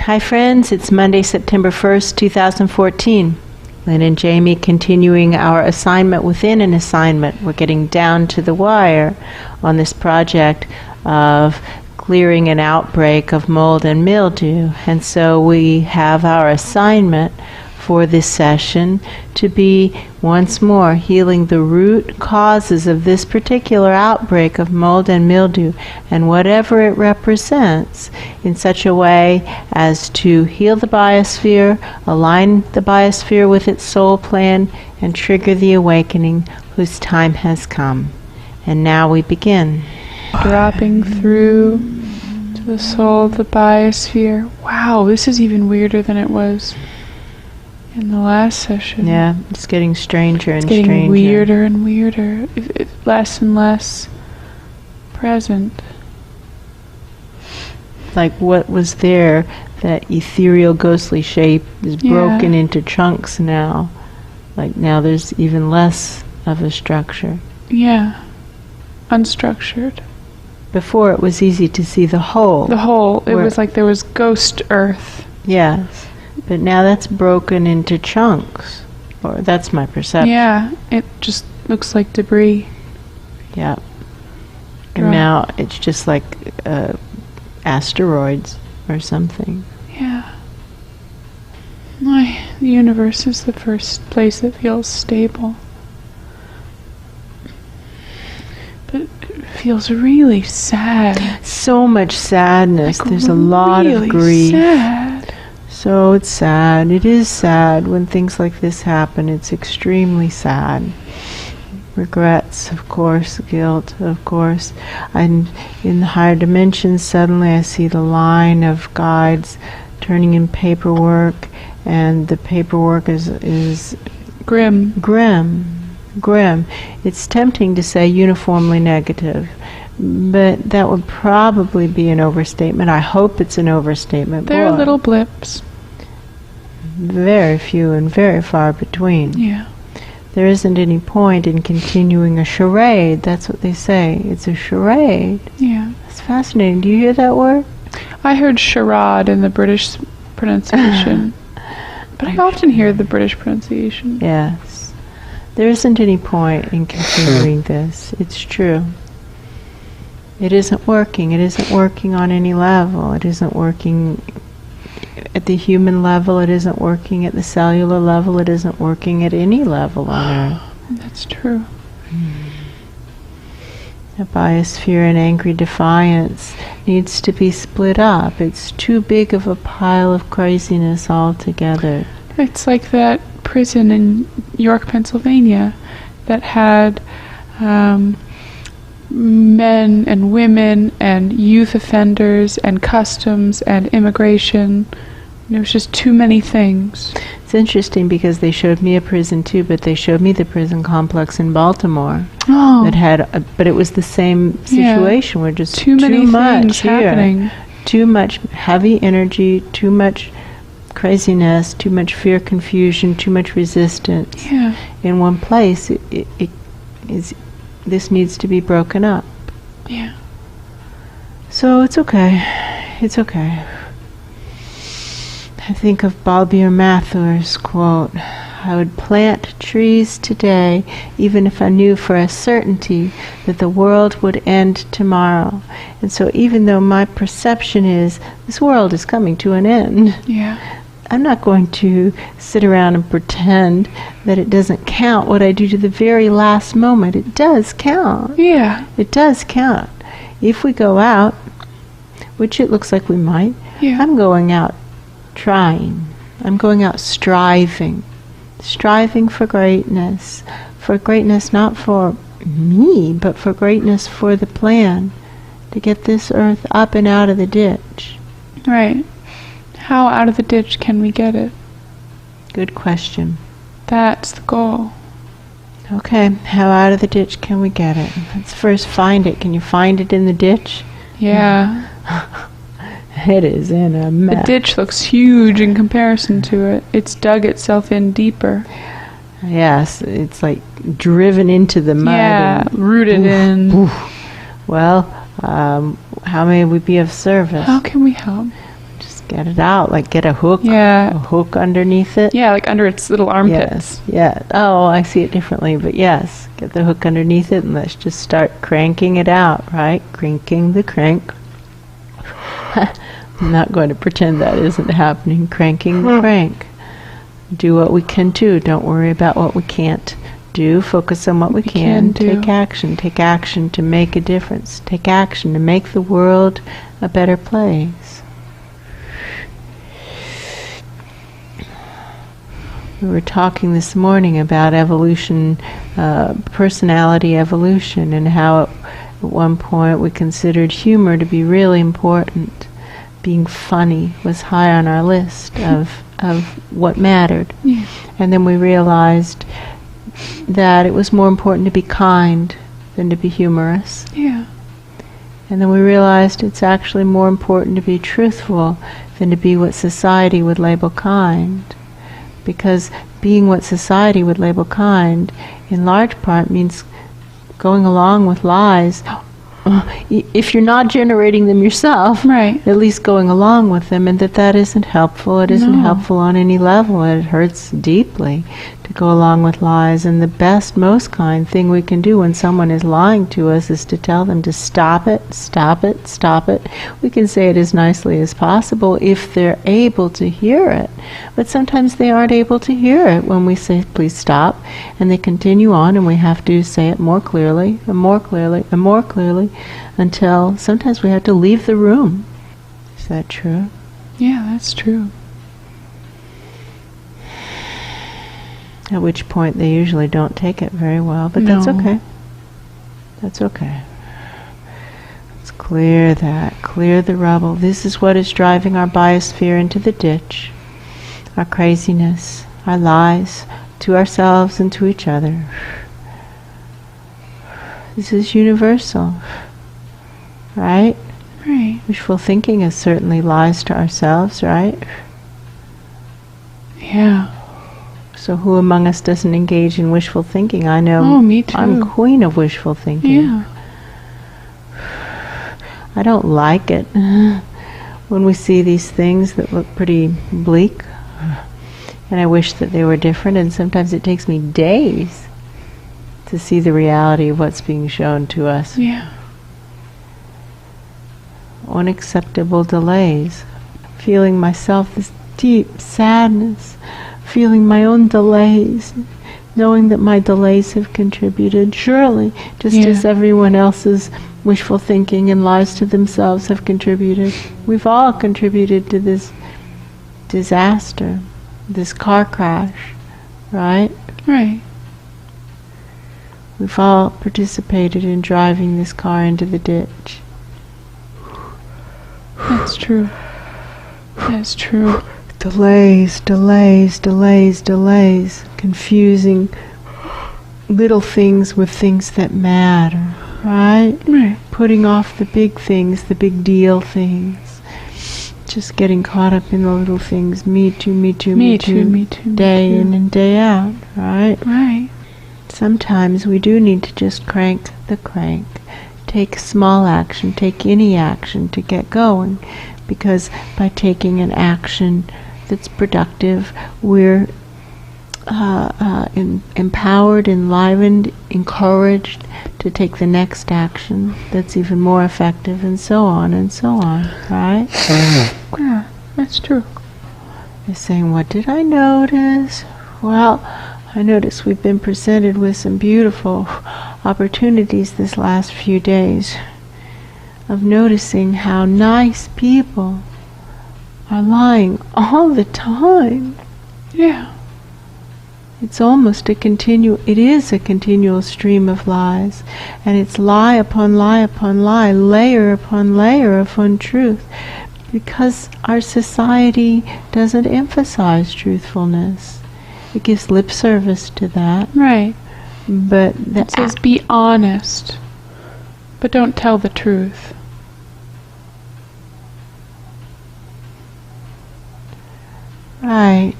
Hi friends, it's Monday, September 1st, 2014. Lynn and Jamie continuing our assignment within an assignment. We're getting down to the wire on this project of clearing an outbreak of mold and mildew. And so we have our assignment for this session to be once more healing the root causes of this particular outbreak of mold and mildew and whatever it represents in such a way as to heal the biosphere, align the biosphere with its soul plan, and trigger the awakening whose time has come. And now we begin. Dropping through to the soul of the biosphere. Wow, this is even weirder than it was in the last session. Yeah, it's getting stranger and stranger. It's getting weirder and weirder. Less and less present. Like what was there, that ethereal ghostly shape is broken into chunks now. Like now there's even less of a structure. Yeah. Unstructured. Before it was easy to see the whole. The whole. It was like there was ghost earth. Yes. But now that's broken into chunks. Or that's my perception. Yeah. It just looks like debris. Yeah. And now it's just like asteroids or something. Yeah. The universe is the first place that feels stable. But it feels really sad. So much sadness. Like there's a lot really of grief. Sad. So it's sad. It is sad when things like this happen. It's extremely sad. Regrets, of course, guilt, of course. And in the higher dimensions, suddenly I see the line of guides turning in paperwork, and the paperwork is Grim. Grim. It's tempting to say uniformly negative, but that would probably be an overstatement. I hope it's an overstatement. There are little blips. Very few and very far between. Yeah. There isn't any point in continuing a charade. That's what they say. It's a charade. Yeah. That's fascinating. Do you hear that word? I heard charade in the British pronunciation. But I often hear the British pronunciation. Yes. There isn't any point in continuing this. It's true. It isn't working. It isn't working on any level. It isn't working at the human level. It isn't working at the cellular level. It isn't working at any level on Earth. That's true. The biosphere in angry defiance needs to be split up. It's too big of a pile of craziness altogether. It's like that prison in York, Pennsylvania that had men and women and youth offenders and customs and immigration. There was just too many things. It's interesting because they showed me a prison too, but they showed me the prison complex in Baltimore that had, but it was the same situation where just too many things happening. Too much heavy energy, too much craziness, too much fear, confusion, too much resistance. Yeah. In one place, this needs to be broken up. Yeah. So it's okay. It's okay. I think of Balbir Mathur's quote, I would plant trees today even if I knew for a certainty that the world would end tomorrow. And so even though my perception is this world is coming to an end, I'm not going to sit around and pretend that it doesn't count what I do to the very last moment. It does count. Yeah. It does count. If we go out, which it looks like we might, I'm going out trying. I'm going out striving for greatness not for me, but for greatness for the plan, to get this earth up and out of the ditch. Right. How out of the ditch can we get it? Good question. That's the goal. Okay, how out of the ditch can we get it? Let's first find it. Can you find it in the ditch? Yeah. It is in a mess. The ditch looks huge in comparison to it. It's dug itself in deeper. Yes, it's like driven into the mud. Yeah, rooted in. Well, how may we be of service? How can we help? Just Get it out, like get a hook. Yeah. A hook underneath it. Yeah, like under its little armpits. Yes, yeah. Oh, I see it differently, but yes. Get the hook underneath it and let's just start cranking it out, right? Cranking the crank. I'm not going to pretend that isn't happening. Cranking the crank. Do what we can do. Don't worry about what we can't do. Focus on what we can. do. Take action. Take action to make a difference. Take action to make the world a better place. We were talking this morning about evolution, personality evolution, and how at one point we considered humor to be really important. Being funny was high on our list of what mattered. Yeah. And then we realized that it was more important to be kind than to be humorous. Yeah. And then we realized it's actually more important to be truthful than to be what society would label kind. Because being what society would label kind, in large part, means going along with lies. If you're not generating them yourself, Right. at least going along with them, and that isn't helpful. It isn't helpful on any level. It hurts deeply to go along with lies. And the best, most kind thing we can do when someone is lying to us is to tell them to stop it, stop it, stop it. We can say it as nicely as possible if they're able to hear it. But sometimes they aren't able to hear it when we say, please stop. And they continue on, and we have to say it more clearly, and more clearly, and more clearly, until sometimes we have to leave the room. Is that true? Yeah, that's true. At which point they usually don't take it very well, but that's No. okay. That's okay. Let's clear that, clear the rubble. This is what is driving our biosphere into the ditch. Our craziness, our lies to ourselves and to each other. This is universal, right? Right. Wishful thinking is certainly lies to ourselves, right? Yeah. So who among us doesn't engage in wishful thinking? I know. Oh, me too. I'm queen of wishful thinking. Yeah. I don't like it when we see these things that look pretty bleak. And I wish that they were different, and sometimes it takes me days to see the reality of what's being shown to us. Yeah. Unacceptable delays. Feeling myself this deep sadness. Feeling my own delays. Knowing that my delays have contributed. Surely, just as everyone else's wishful thinking and lies to themselves have contributed. We've all contributed to this disaster. This car crash. Right? Right. We've all participated in driving this car into the ditch. That's true. That's true. Delays, delays, delays, delays. Confusing little things with things that matter, right? Right. Putting off the big things, the big deal things. Just getting caught up in the little things. Me too, me too, me too. Me too. Day in and day out, right? Right. Sometimes we do need to just crank the crank. Take small action, take any action to get going. Because by taking an action that's productive, we're empowered, enlivened, encouraged to take the next action that's even more effective, and so on, right? Yeah, that's true. You're saying, what did I notice? Well, I noticed we've been presented with some beautiful opportunities this last few days of noticing how nice people are lying all the time. Yeah. It's almost it is a continual stream of lies, and it's lie upon lie upon lie, layer upon layer of untruth, because our society doesn't emphasize truthfulness. It gives lip service to that. Right. But It says be honest, but don't tell the truth. Right.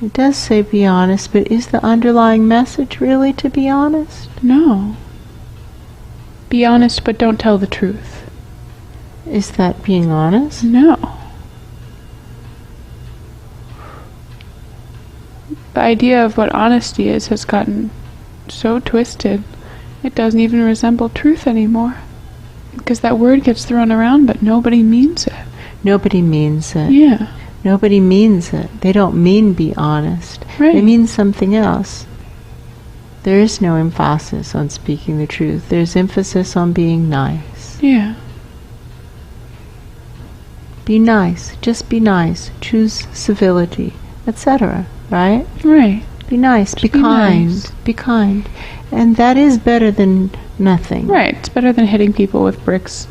It does say be honest, but is the underlying message really to be honest? No. Be honest, but don't tell the truth. Is that being honest? No. the idea of what honesty is has gotten so twisted, it doesn't even resemble truth anymore. Because that word gets thrown around, but nobody means it. Nobody means it. Yeah. Nobody means it. They don't mean be honest. Right. They mean something else. There is no emphasis on speaking the truth. There's emphasis on being nice. Yeah. Be nice. Just be nice. Choose civility, etc. Right? Right. Be nice. Be be kind. nice. Be kind. And that is better than nothing. Right. It's better than hitting people with bricks.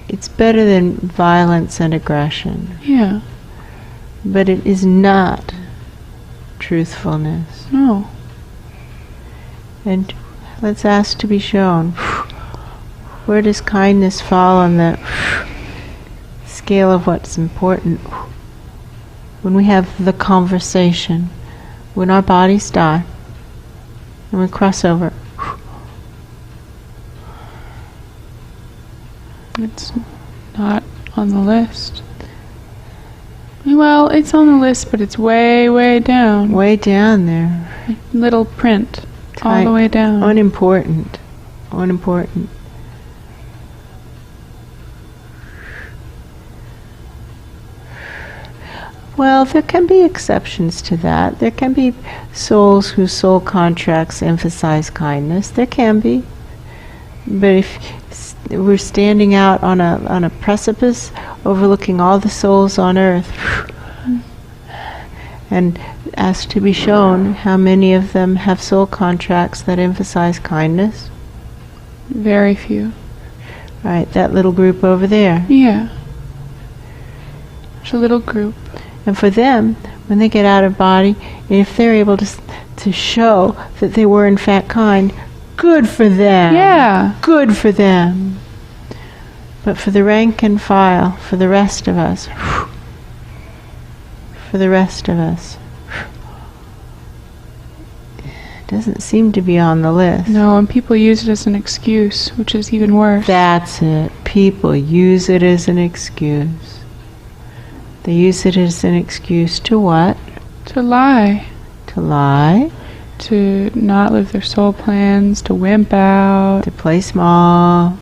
It's better than violence and aggression. Yeah. But it is not truthfulness. No. And let's ask to be shown. Where does kindness fall on the scale of what's important? When we have the conversation, when our bodies die, and we cross over. It's not on the list. Well, it's on the list, but it's way, way down. Way down there. Little print. All the way down. Unimportant. Unimportant. Well, there can be exceptions to that. There can be souls whose soul contracts emphasize kindness. There can be. But if we're standing out on a precipice overlooking all the souls on earth and asked to be shown how many of them have soul contracts that emphasize kindness. Very few. Right, that little group over there. Yeah. It's a little group. And for them, when they get out of body, if they're able to show that they were in fact kind, good for them. Yeah. Good for them. But for the rank and file, for the rest of us, it doesn't seem to be on the list. No, and people use it as an excuse, which is even worse. That's it. People use it as an excuse. They use it as an excuse to what? To lie. To lie. To not live their soul plans, to wimp out. To play small.